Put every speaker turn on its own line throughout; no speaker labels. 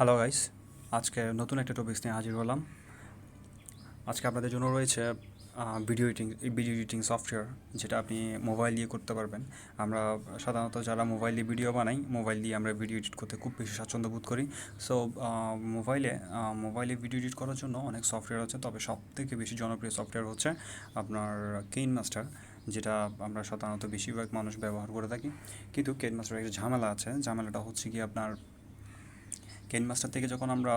Hello guys, আজকে নতুন একটা টপিকস নিয়ে হাজির হলাম। আজকে আপনাদের জন্য রয়েছে ভিডিও এডিটিং সফটওয়্যার, যেটা আপনি মোবাইল দিয়ে করতে পারবেন। আমরা সাধারণত যারা মোবাইল দিয়ে ভিডিও বানাই, মোবাইল দিয়ে আমরা ভিডিও এডিট করতে খুব বেশি স্বাচ্ছন্দ্য বোধ করি। সো মোবাইলে ভিডিও এডিট করার জন্য অনেক সফটওয়্যার আছে, তবে সবথেকে বেশি জনপ্রিয় সফটওয়্যার হচ্ছে আপনার কেইনমাস্টার, যেটা আমরা সাধারণত বেশিরভাগ মানুষ ব্যবহার করে থাকি। কিন্তু কেইনমাস্টারের একটা ঝামেলা আছে। ঝামেলাটা হচ্ছে কি, আপনার কেনমাস্টার থেকে যখন আমরা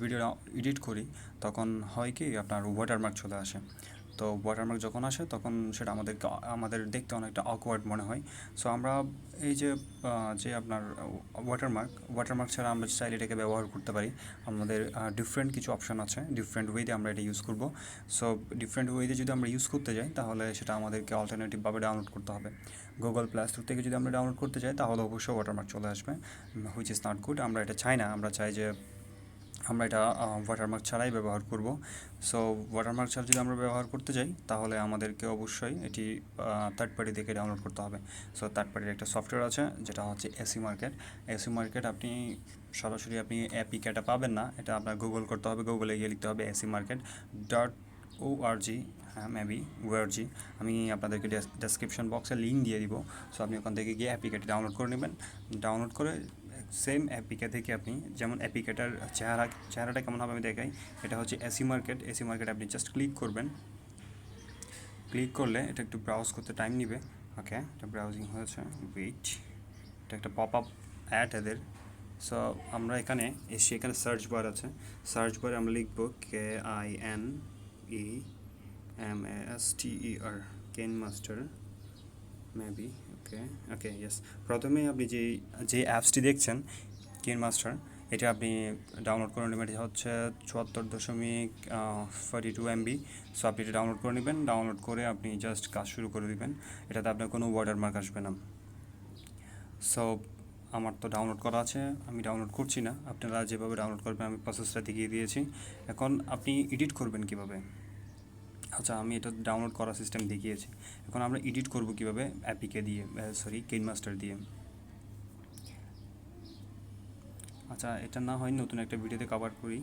ভিডিও এডিট করি, তখন হয় কি, আপনার ওয়াটারমার্ক চলে আসে। তো ওয়াটারমার্ক যখন আসে, তখন সেটা আমাদের দেখতে অনেকটা অকওয়ার্ড মনে হয়। সো আমরা এই যে আপনার ওয়াটারমার্ক ছাড়া আমরা চাইলে এটাকে ব্যবহার করতে পারি। আমাদের ডিফারেন্ট কিছু অপশান আছে, ডিফারেন্ট ওয়েতে আমরা এটা ইউজ করব। সো ডিফারেন্ট ওয়েতে যদি আমরা ইউজ করতে যাই, তাহলে সেটা আমাদেরকে অল্টারনেটিভভাবে ডাউনলোড করতে হবে। গুগল প্লে স্টোর থেকে যদি আমরা ডাউনলোড করতে যাই, তাহলে অবশ্যই ওয়াটারমার্ক চলে আসবে, হুইচ ইজ নট গুড। আমরা এটা চাই না, আমরা চাই যে আমরা এটা ওয়াটারমার্ক ছাড়াই ব্যবহার করব। সো ওয়াটারমার্ক ছাড়া যদি আমরা ব্যবহার করতে যাই, তাহলে আমাদেরকে অবশ্যই এটি থার্ড পার্টি থেকে ডাউনলোড করতে হবে। সো থার্ড পার্টির একটা সফটওয়্যার আছে, যেটা হচ্ছে এসি মার্কেট। আপনি অ্যাপিকেটা পাবেন না, এটা আপনার গুগল করতে হবে। গুগলে গিয়ে লিখতে হবে asimarket.org, হ্যাঁ মেবি ওআরজি। আমি আপনাদেরকে ডেসক্রিপশন বক্সে লিঙ্ক দিয়ে দিব। সো আপনি ওখান থেকে গিয়ে অ্যাপিকেটা ডাউনলোড করে নেবেন। ডাউনলোড করে সেম অ্যাপিকে থেকে আপনি, যেমন অ্যাপিকেটার চেহারাটা কেমন হবে আমি দেখাই। এটা হচ্ছে এসি মার্কেট আপনি জাস্ট ক্লিক করবেন। ক্লিক করলে এটা একটু ব্রাউজ করতে টাইম নেবে। ওকে, এটা ব্রাউজিং হয়েছে, ওয়েট। এটা একটা পপ আপ অ্যাড এদের। সো আমরা এখানে সার্চ বার আছে। সার্চ বারে আমরা লিখব KINEMASTER, কেনমাস্টার মেবি। Okay yes. প্রথমে আপনি যে অ্যাপসটি দেখছেন, কেনমাস্টার, এটা আপনি ডাউনলোড করে নেবেন। এটা হচ্ছে 74.42 MB। সো আপনি এটা ডাউনলোড করে নেবেন। ডাউনলোড করে আপনি জাস্ট কাজ শুরু করে দেবেন। এটাতে আপনার কোনো ওয়াটারমার্ক আসবে না। সো আমার তো ডাউনলোড করা আছে, আমি ডাউনলোড করছি না। আপনারা যেভাবে ডাউনলোড করবেন আমি প্রসেসটা দেখিয়ে দিয়েছি। এখন আপনি এডিট করবেন কিভাবে? আচ্ছা, আমি এটা ডাউনলোড করার সিস্টেম দেখিয়েছি। এখন আমরা এডিট করব কিভাবে? কেনমাস্টার দিয়ে। আচ্ছা, এটা না হয় নতুন একটা ভিডিওতে কভার করি।